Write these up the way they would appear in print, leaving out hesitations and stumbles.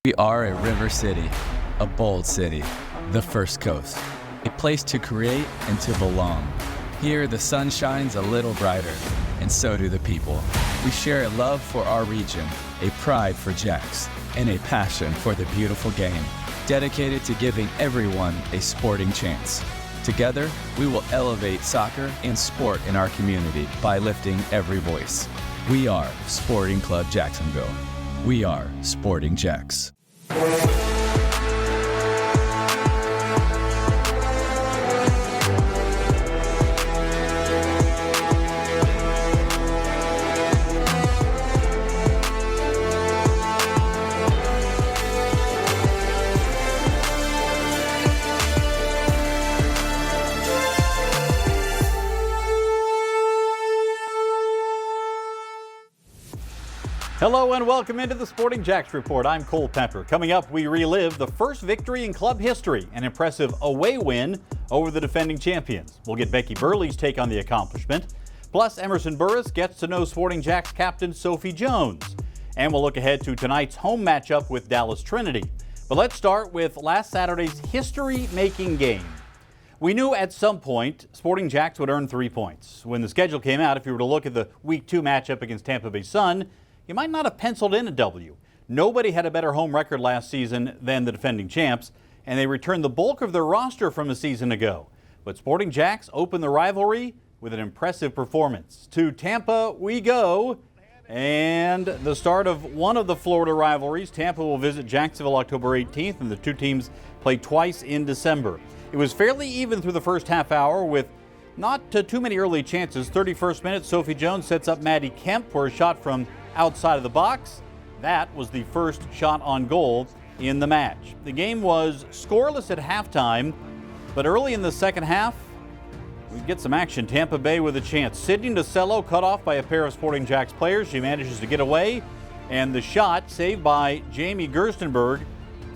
We are a river city, a bold city, the First Coast, a place to create and to belong. Here, the sun shines a little brighter, and so do the people. We share a love for our region, a pride for JAX, and a passion for the beautiful game, dedicated to giving everyone a sporting chance. Together, we will elevate soccer and sport in our community by lifting every voice. We are Sporting Club Jacksonville. We are Sporting JAX. Hello and welcome into the Sporting JAX Report. I'm Cole Pepper. Coming up, we relive the first victory in club history, an impressive away win over the defending champions. We'll get Becky Burleigh's take on the accomplishment. Plus, Emerson Burris gets to know Sporting JAX captain Sophie Jones. And we'll look ahead to tonight's home matchup with Dallas Trinity. But let's start with last Saturday's history-making game. We knew at some point Sporting JAX would earn 3 points. When the schedule came out, if you were to look at the Week 2 matchup against Tampa Bay Sun, you might not have penciled in a W. Nobody had a better home record last season than the defending champs, and they returned the bulk of their roster from a season ago. But Sporting JAX opened the rivalry with an impressive performance. To Tampa we go, and the start of one of the Florida rivalries. Tampa will visit Jacksonville October 18th, and the two teams play twice in December. It was fairly even through the first half hour with not too many early chances. 31st minute, Sophie Jones sets up Maddie Kemp for a shot from outside of the box. That was the first shot on goal in the match. The game was scoreless at halftime, but early in the second half, we get some action. Tampa Bay with a chance. Sydney DeCello cut off by a pair of Sporting JAX players. She manages to get away, and the shot saved by Jamie Gerstenberg.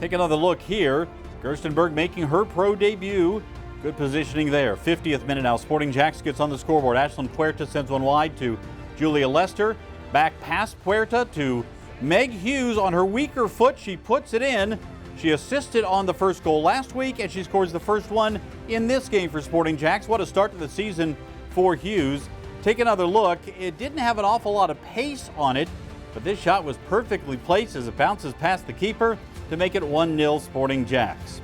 Take another look here. Gerstenberg making her pro debut. Good positioning there. 50th minute now. Sporting JAX gets on the scoreboard. Ashlyn Puerta sends one wide to Julia Lester. Back past Puerta to Meg Hughes on her weaker foot. She puts it in. She assisted on the first goal last week, and she scores the first one in this game for Sporting JAX. What a start to the season for Hughes. Take another look. It didn't have an awful lot of pace on it, but this shot was perfectly placed as it bounces past the keeper to make it 1-0 Sporting JAX.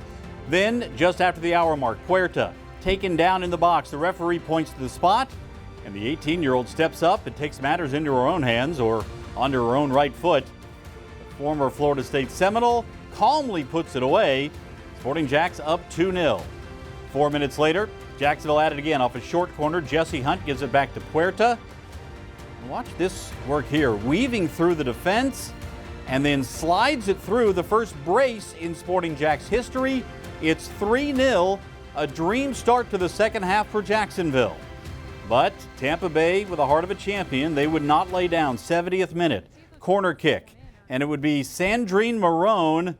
Then, just after the hour mark, Puerta taken down in the box. The referee points to the spot, and the 18-year-old steps up and takes matters into her own hands, or onto her own right foot. The former Florida State Seminole calmly puts it away. Sporting JAX up 2-0. 4 minutes later, Jacksonville at it again off a short corner. Jesse Hunt gives it back to Puerta. Watch this work here. Weaving through the defense and then slides it through the first brace in Sporting JAX history. It's 3-0, a dream start to the second half for Jacksonville. But Tampa Bay, with the heart of a champion, they would not lay down. 70th minute, corner kick. And it would be Sandrine Marone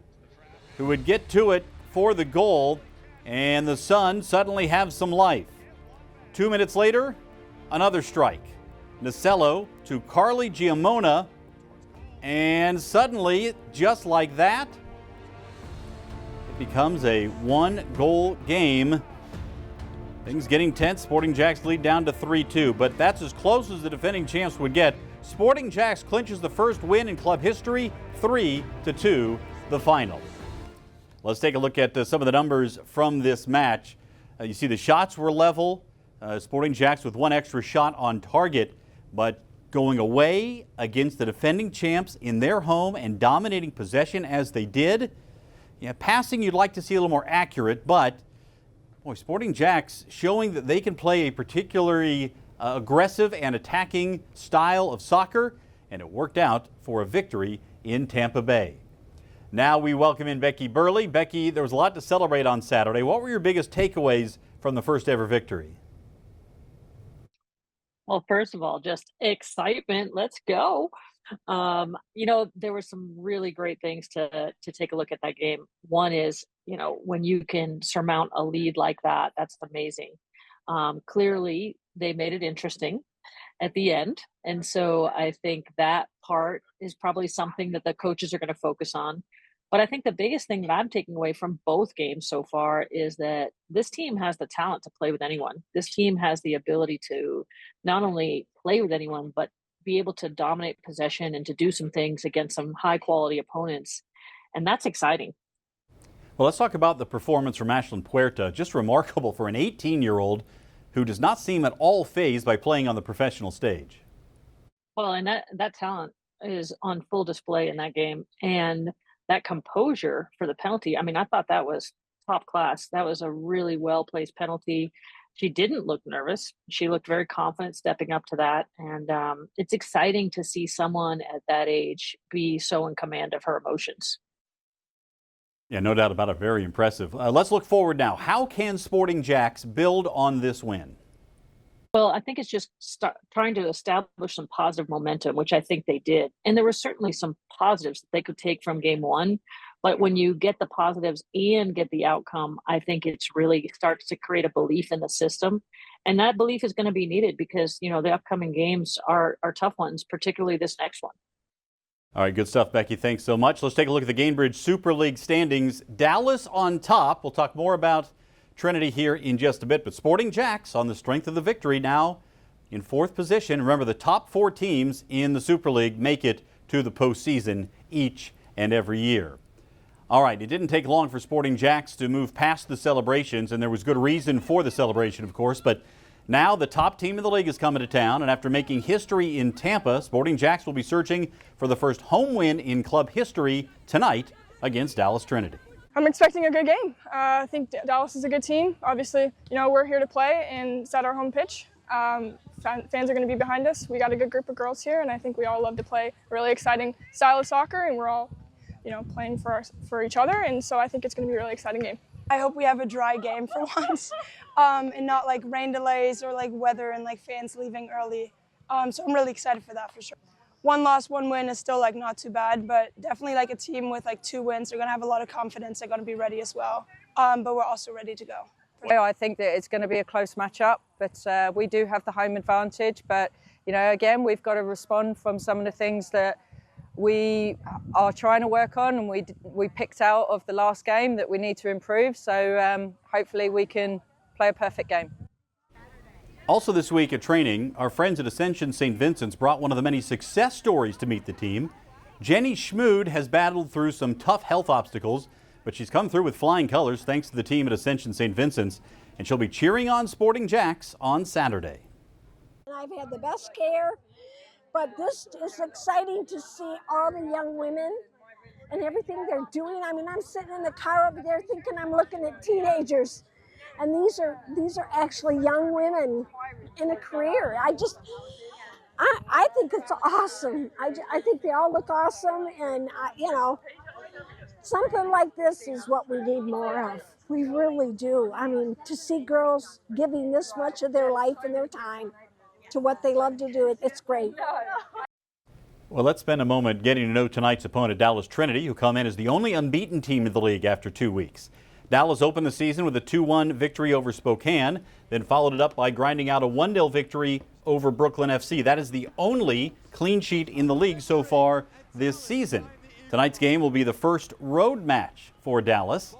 who would get to it for the goal. And the Sun suddenly have some life. 2 minutes later, another strike. Nacello to Carly Giamona. And suddenly, just like that, it becomes a one-goal game. Things getting tense. Sporting JAX lead down to 3-2, but that's as close as the defending champs would get. Sporting JAX clinches the first win in club history, 3-2, the final. Let's take a look at some of the numbers from this match. You see the shots were level. Sporting JAX with one extra shot on target, but going away against the defending champs in their home and dominating possession as they did. Yeah, passing you'd like to see a little more accurate, but boy, Sporting JAX showing that they can play a particularly aggressive and attacking style of soccer, and it worked out for a victory in Tampa Bay. Now we welcome in Becky Burleigh. Becky, there was a lot to celebrate on Saturday. What were your biggest takeaways from the first ever victory? Well, first of all, just excitement. Let's go. There were some really great things to take a look at that game. One is, when you can surmount a lead like that, that's amazing. Clearly, they made it interesting at the end. And so I think that part is probably something that the coaches are going to focus on. But I think the biggest thing that I'm taking away from both games so far is that this team has the talent to play with anyone. This team has the ability to not only play with anyone, but be able to dominate possession and to do some things against some high quality opponents. And that's exciting. Well, let's talk about the performance from Ashlyn Puerta. Just remarkable for an 18-year-old who does not seem at all fazed by playing on the professional stage. Well, and that talent is on full display in that game. And that composure for the penalty, I mean, I thought that was top class. That was a really well-placed penalty. She didn't look nervous. She looked very confident stepping up to that. And it's exciting to see someone at that age be so in command of her emotions. Yeah, no doubt about it. Very impressive. Let's look forward now. How can Sporting JAX build on this win? Well, I think it's just trying to establish some positive momentum, which I think they did. And there were certainly some positives that they could take from game one. But when you get the positives and get the outcome, I think it's really starts to create a belief in the system. And that belief is going to be needed because, you know, the upcoming games are tough ones, particularly this next one. All right, good stuff, Becky. Thanks so much. Let's take a look at the Gainbridge Super League standings. Dallas on top. We'll talk more about Trinity here in just a bit, but Sporting JAX on the strength of the victory now in fourth position. Remember, the top four teams in the Super League make it to the postseason each and every year. All right, it didn't take long for Sporting JAX to move past the celebrations, and there was good reason for the celebration, of course, but now the top team in the league is coming to town, and after making history in Tampa, Sporting JAX will be searching for the first home win in club history tonight against Dallas Trinity. I'm expecting a good game. I think Dallas is a good team. Obviously, you know, we're here to play and it's at our home pitch. Fans are going to be behind us. We got a good group of girls here, and I think we all love to play a really exciting style of soccer, and we're all, you know, playing for each other, and so I think it's going to be a really exciting game. I hope we have a dry game for once, and not like rain delays or like weather and like fans leaving early. So I'm really excited for that for sure. One loss, one win is still like not too bad, but definitely like a team with like 2 wins. They're going to have a lot of confidence. They're going to be ready as well, but we're also ready to go. I think that it's going to be a close matchup, but we do have the home advantage. But, you know, again, we've got to respond from some of the things that we are trying to work on and we picked out of the last game that we need to improve. So hopefully we can play a perfect game. Also this week at training, our friends at Ascension St. Vincent's brought one of the many success stories to meet the team. Jenny Schmood has battled through some tough health obstacles, but she's come through with flying colors thanks to the team at Ascension St. Vincent's, and she'll be cheering on Sporting JAX on Saturday. I've had the best care, but this is exciting to see all the young women and everything they're doing. I mean, I'm sitting in the car over there thinking I'm looking at teenagers. And these are actually young women in a career. I think it's awesome. I think they all look awesome, and you know, something like this is what we need more of. We really do. I mean, to see girls giving this much of their life and their time to what they love to do, it's great. Well, let's spend a moment getting to know tonight's opponent, Dallas Trinity, who come in as the only unbeaten team in the league after 2 weeks. Dallas opened the season with a 2-1 victory over Spokane, then followed it up by grinding out a 1-0 victory over Brooklyn FC. That is the only clean sheet in the league so far this season. Tonight's game will be the first road match for Dallas,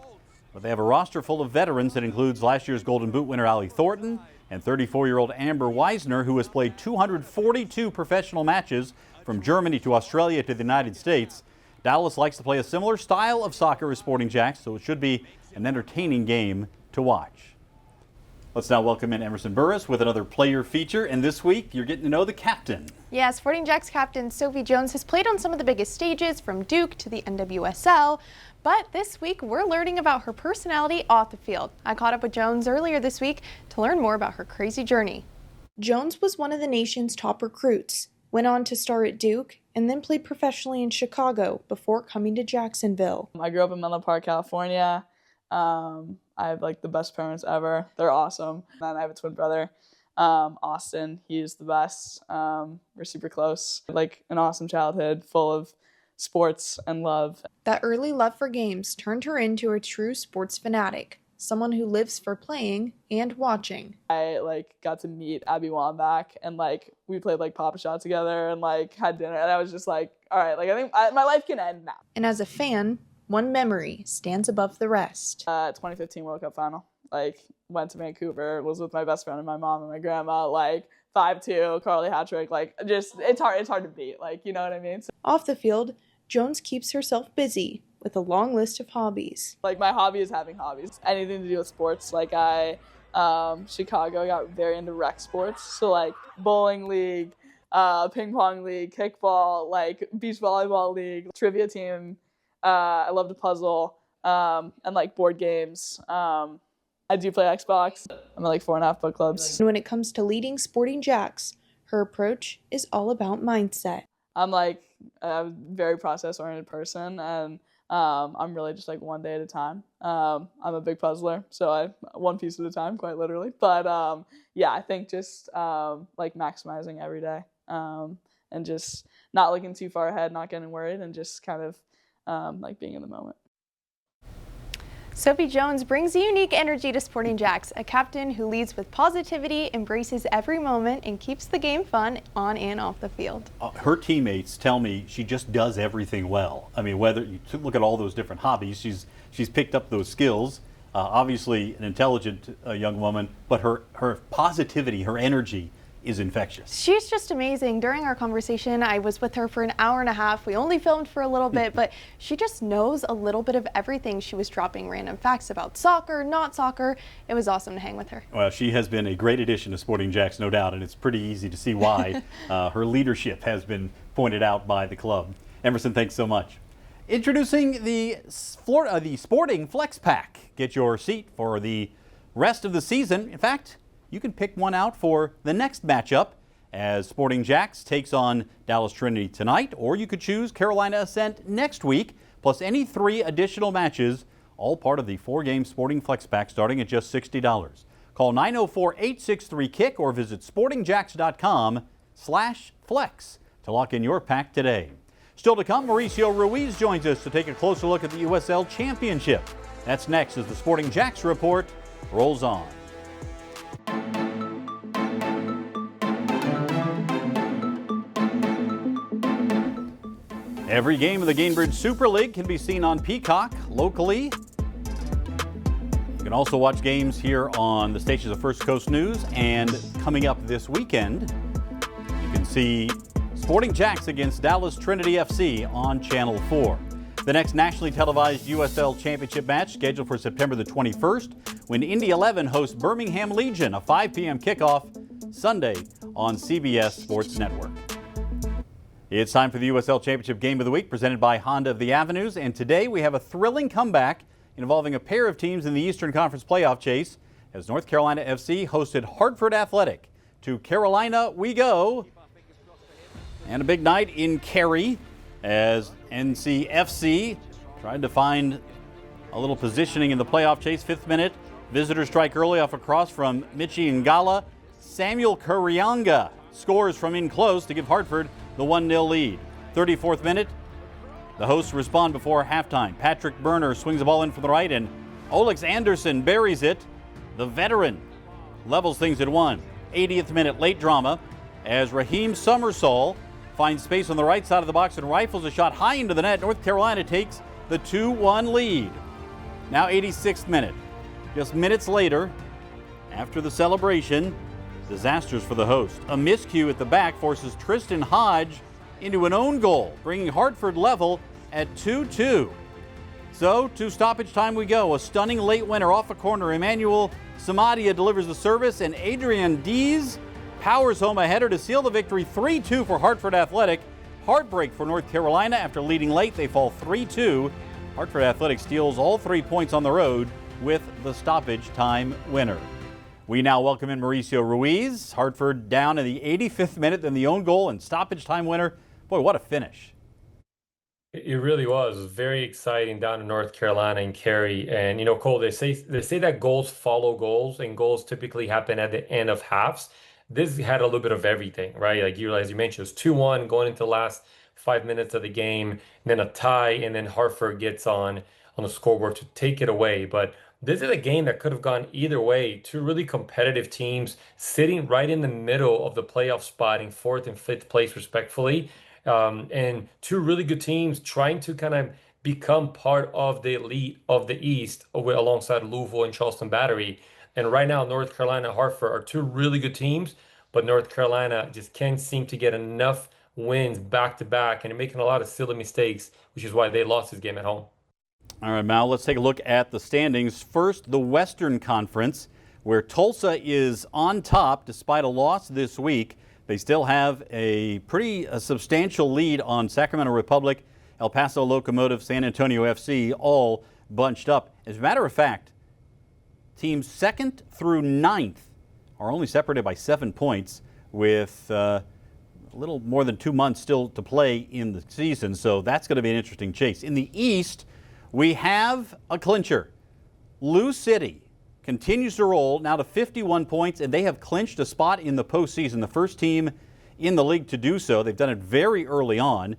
but they have a roster full of veterans that includes last year's Golden Boot winner Allie Thornton and 34-year-old Amber Weisner, who has played 242 professional matches from Germany to Australia to the United States. Dallas likes to play a similar style of soccer as Sporting JAX, so it should be an entertaining game to watch. Let's now welcome in Emerson Burris with another player feature, and this week you're getting to know the captain. Yeah, Sporting JAX captain Sophie Jones has played on some of the biggest stages, from Duke to the NWSL, but this week we're learning about her personality off the field. I caught up with Jones earlier this week to learn more about her crazy journey. Jones was one of the nation's top recruits, went on to star at Duke, and then played professionally in Chicago before coming to Jacksonville. I grew up in Menlo Park, California. I have like the best parents ever. They're awesome. And I have a twin brother, Austin. He's the best. We're super close. Like an awesome childhood full of sports and love. That early love for games turned her into a true sports fanatic, someone who lives for playing and watching. I like got to meet Abby Wambach, and like we played like Papa Shot together and like had dinner, and I was just like, all right, like I think my life can end now. And as a fan, one memory stands above the rest. 2015 World Cup final. Like, went to Vancouver, was with my best friend and my mom and my grandma, like 5-2, Carly hat trick, like just, it's hard to beat, like, you know what I mean? So, Off the field, Jones keeps herself busy with a long list of hobbies. like, my hobby is having hobbies. Anything to do with sports. Like, Chicago, I got very into rec sports. So, like, bowling league, ping pong league, kickball, like, beach volleyball league, trivia team. I love to puzzle, and, like, board games. I do play Xbox. I'm at, like, 4.5 book clubs. And when it comes to leading Sporting JAX, her approach is all about mindset. I'm, like, a very process-oriented person, and I'm really just like one day at a time. I'm a big puzzler, so one piece at a time, quite literally. But yeah, I think just like maximizing every day, and just not looking too far ahead, not getting worried, and just kind of like being in the moment. Sophie Jones brings a unique energy to Sporting JAX, a captain who leads with positivity, embraces every moment, and keeps the game fun on and off the field. Her teammates tell me she just does everything well. I mean, whether you look at all those different hobbies, she's picked up those skills. Obviously an intelligent young woman, but her positivity, her energy is infectious. She's just amazing. During our conversation, I was with her for an hour and a half. We only filmed for a little bit, but she just knows a little bit of everything. She was dropping random facts about soccer, not soccer. It was awesome to hang with her. Well, she has been a great addition to Sporting JAX, no doubt, and it's pretty easy to see why. Her leadership has been pointed out by the club. Emerson, thanks so much. Introducing the Sporting Flex Pack. Get your seat for the rest of the season. In fact, you can pick one out for the next matchup as Sporting JAX takes on Dallas Trinity tonight, or you could choose Carolina Ascent next week, plus any 3 additional matches, all part of the 4-game Sporting Flex Pack starting at just $60. Call 904-863-KICK or visit sportingjax.com/flex to lock in your pack today. Still to come, Mauricio Ruiz joins us to take a closer look at the USL Championship. That's next as the Sporting JAX Report rolls on. Every game of the Gainbridge Super League can be seen on Peacock locally. You can also watch games here on the stations of First Coast News, and coming up this weekend, you can see Sporting JAX against Dallas Trinity FC on Channel 4. The next nationally televised USL Championship match scheduled for September the 21st when Indy 11 hosts Birmingham Legion, a 5 p.m. kickoff Sunday on CBS Sports Network. It's time for the USL Championship Game of the Week presented by Honda of the Avenues, and today we have a thrilling comeback involving a pair of teams in the Eastern Conference playoff chase as North Carolina FC hosted Hartford Athletic. To Carolina we go, and a big night in Cary as NCFC tried to find a little positioning in the playoff chase. 5th minute, visitors strike early off a cross from Michi Ngala. Samuel Kurianga scores from in close to give Hartford the 1-0 lead. 34th minute, the hosts respond before halftime. Patrick Berner swings the ball in from the right, and Olex Anderson buries it. The veteran levels things at 1. 80th minute, late drama as Raheem Summersall finds space on the right side of the box and rifles a shot high into the net. North Carolina takes the 2-1 lead. Now 86th minute. Just minutes later, after the celebration, disasters for the host. A miscue at the back forces Tristan Hodge into an own goal, bringing Hartford level at 2-2. So to stoppage time we go. A stunning late winner off a corner. Emmanuel Samadia delivers the service, and Adrian Dees powers home a header to seal the victory. 3-2 for Hartford Athletic. Heartbreak for North Carolina. After leading late, they fall 3-2. Hartford Athletic steals all 3 points on the road with the stoppage time winner. We now welcome in Mauricio Ruiz. Hartford down in the 85th minute, then the own goal and stoppage time winner. Boy, what a finish. It really was. It was very exciting down in North Carolina and Cary. And, you know, Cole, they say that goals follow goals, and goals typically happen at the end of halves. This had a little bit of everything, right? Like as you mentioned, it was 2-1 going into the last 5 minutes of the game, and then a tie, and then Hartford gets on the scoreboard to take it away. But this is a game that could have gone either way. 2 really competitive teams sitting right in the middle of the playoff spot in 4th and 5th place respectfully. And 2 really good teams trying to kind of become part of the elite of the East alongside Louisville and Charleston Battery. And right now, North Carolina and Hartford are two really good teams, but North Carolina just can't seem to get enough wins back to back, and they're making a lot of silly mistakes, which is why they lost this game at home. All right, Mal, let's take a look at the standings. First, the Western Conference, where Tulsa is on top despite a loss this week. They still have a substantial lead on Sacramento Republic, El Paso Locomotive, San Antonio FC, all bunched up. As a matter of fact, teams 2nd through 9th are only separated by 7 points with a little more than 2 months still to play in the season, so that's going to be an interesting chase. In the East, we have a clincher. Lou City continues to roll now to 51 points, and they have clinched a spot in the postseason, the first team in the league to do so. They've done it very early on.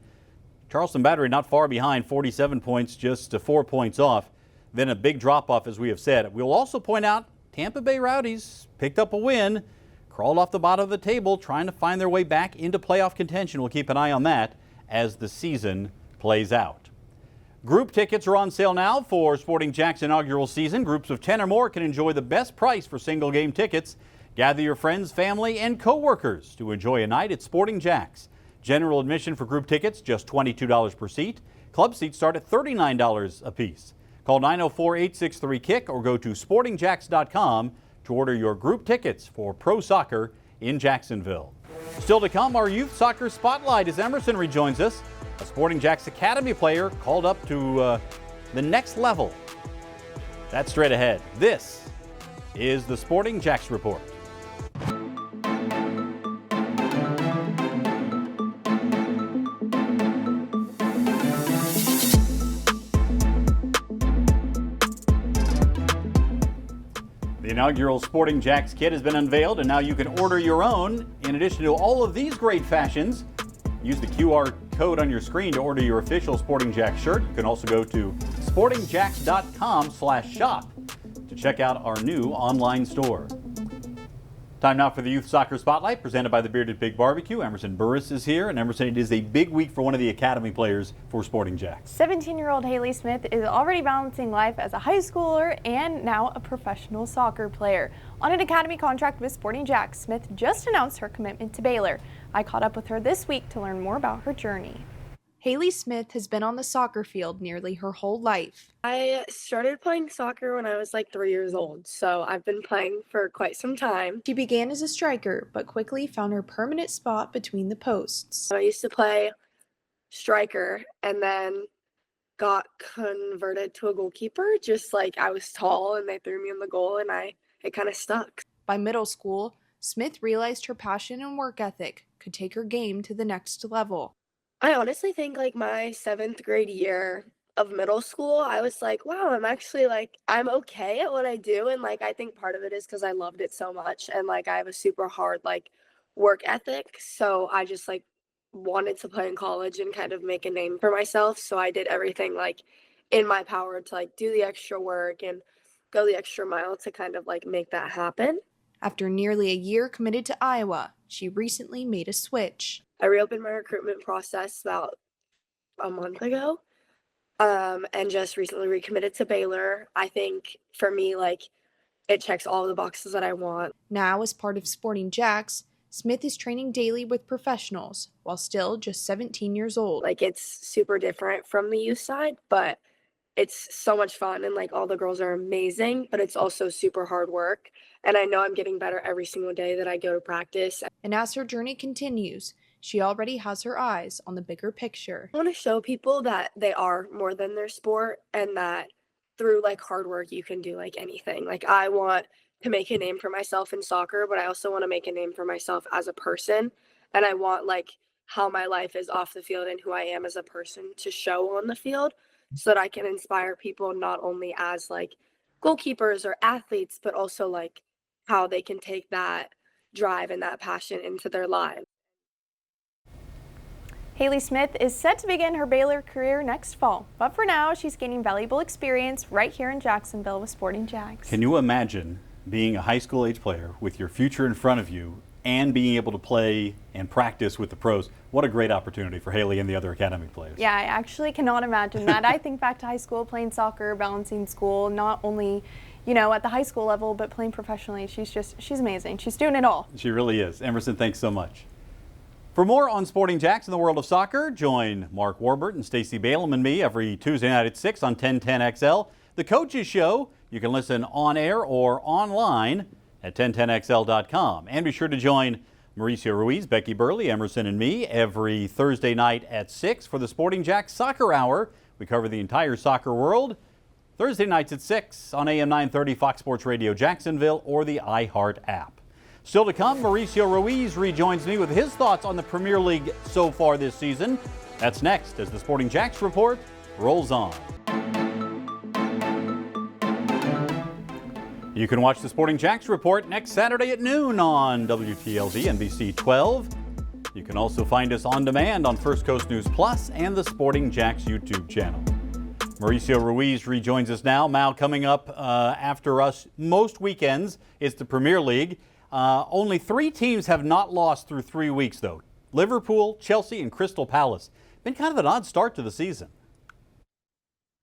Charleston Battery not far behind, 47 points, just 4 points off. Then a big drop-off, as we have said. We'll also point out Tampa Bay Rowdies picked up a win, crawled off the bottom of the table, trying to find their way back into playoff contention. We'll keep an eye on that as the season plays out. Group tickets are on sale now for Sporting JAX inaugural season. Groups of 10 or more can enjoy the best price for single game tickets. Gather your friends, family, and co-workers to enjoy a night at Sporting JAX. General admission for group tickets, just $22 per seat. Club seats start at $39 a piece. Call 904-863-KICK or go to sportingjax.com to order your group tickets for pro soccer in Jacksonville. Still to come, our youth soccer spotlight as Emerson rejoins us. A Sporting JAX Academy player called up to the next level. That's straight ahead. This is the Sporting JAX Report. The inaugural Sporting JAX kit has been unveiled, and now you can order your own. In addition to all of these great fashions, use the QR code on your screen to order your official Sporting JAX shirt. You can also go to sportingjax.com/shop to check out our new online store. Time now for the Youth Soccer Spotlight, presented by the Bearded Pig Barbecue. Emerson Burris is here, and Emerson, it is a big week for one of the academy players for Sporting JAX. 17-year-old Hailey Smith is already balancing life as a high schooler and now a professional soccer player. On an academy contract with Sporting JAX, Smith just announced her commitment to Baylor. I caught up with her this week to learn more about her journey. Hailey Smith has been on the soccer field nearly her whole life. I started playing soccer when I was like 3 years old, so I've been playing for quite some time. She began as a striker, but quickly found her permanent spot between the posts. I used to play striker and then got converted to a goalkeeper, just like I was tall and they threw me in the goal and it kind of stuck. By middle school, Smith realized her passion and work ethic could take her game to the next level. I honestly think like my 7th grade year of middle school, I was like, wow, I'm okay at what I do. And like, I think part of it is because I loved it so much. And like, I have a super hard like work ethic. So I just like wanted to play in college and kind of make a name for myself. So I did everything like in my power to like do the extra work and go the extra mile to kind of like make that happen. After nearly a year committed to Iowa, she recently made a switch. I reopened my recruitment process about a month ago, and just recently recommitted to Baylor. I think for me, like, it checks all the boxes that I want. Now, as part of Sporting JAX, Smith is training daily with professionals while still just 17 years old. Like, it's super different from the youth side, but it's so much fun, and like all the girls are amazing, but it's also super hard work. And I know I'm getting better every single day that I go to practice. And as her journey continues, she already has her eyes on the bigger picture. I want to show people that they are more than their sport and that through like hard work, you can do like anything. Like I want to make a name for myself in soccer, but I also want to make a name for myself as a person. And I want like how my life is off the field and who I am as a person to show on the field so that I can inspire people not only as like goalkeepers or athletes, but also like how they can take that drive and that passion into their lives. Hailey Smith is set to begin her Baylor career next fall, but for now, she's gaining valuable experience right here in Jacksonville with Sporting JAX. Can you imagine being a high school age player with your future in front of you and being able to play and practice with the pros. What a great opportunity for Hailey and the other academy players. Yeah, I actually cannot imagine that. I think back to high school, playing soccer, balancing school, not only, you know, at the high school level, but playing professionally. She's amazing. She's doing it all. She really is. Emerson, thanks so much. For more on Sporting JAX in the world of soccer, join Mark Warburton, Stacey Balaam, and me every Tuesday night at 6 on 1010XL. The Coaches Show, you can listen on air or online at 1010XL.com. And be sure to join Mauricio Ruiz, Becky Burleigh, Emerson, and me every Thursday night at 6 for the Sporting JAX Soccer Hour. We cover the entire soccer world. Thursday nights at 6 on AM 930 Fox Sports Radio Jacksonville or the iHeart app. Still to come, Mauricio Ruiz rejoins me with his thoughts on the Premier League so far this season. That's next as the Sporting JAX Report rolls on. You can watch the Sporting JAX Report next Saturday at noon on WTLV NBC 12. You can also find us on demand on First Coast News Plus and the Sporting JAX YouTube channel. Mauricio Ruiz rejoins us now. Mal, coming up after us most weekends is the Premier League. Only 3 teams have not lost through 3 weeks, though. Liverpool, Chelsea, and Crystal Palace. Been kind of an odd start to the season.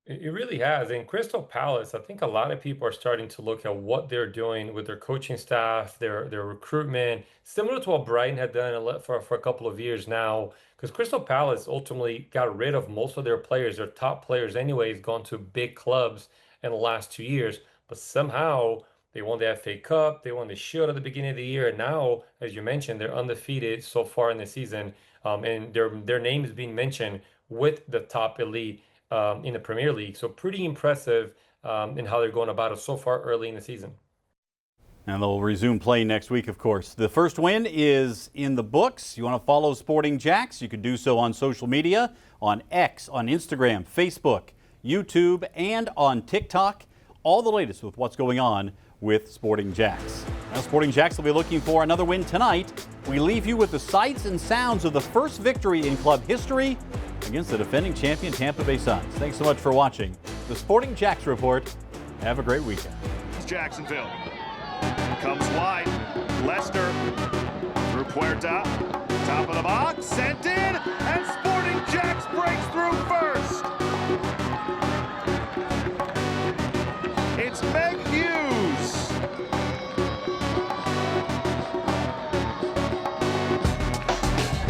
It really has. In Crystal Palace, I think a lot of people are starting to look at what they're doing with their coaching staff, their recruitment, similar to what Brighton had done for a couple of years now. Because Crystal Palace ultimately got rid of most of their players, their top players anyways, gone to big clubs in the last 2 years. But somehow they won the FA Cup, they won the Shield at the beginning of the year, and now, as you mentioned, they're undefeated so far in the season, and their name is being mentioned with the top elite in the Premier League. So pretty impressive in how they're going about it so far early in the season. And they'll resume play next week, of course. The first win is in the books. You want to follow Sporting JAX? You can do so on social media, on X, on Instagram, Facebook, YouTube, and on TikTok. All the latest with what's going on with Sporting JAX. Now, Sporting JAX will be looking for another win tonight. We leave you with the sights and sounds of the first victory in club history against the defending champion Tampa Bay Suns. Thanks so much for watching the Sporting JAX Report. Have a great weekend. Jacksonville comes wide. Leicester through Puerta. Top of the box, sent in, and Sporting JAX breaks through first. It's Meg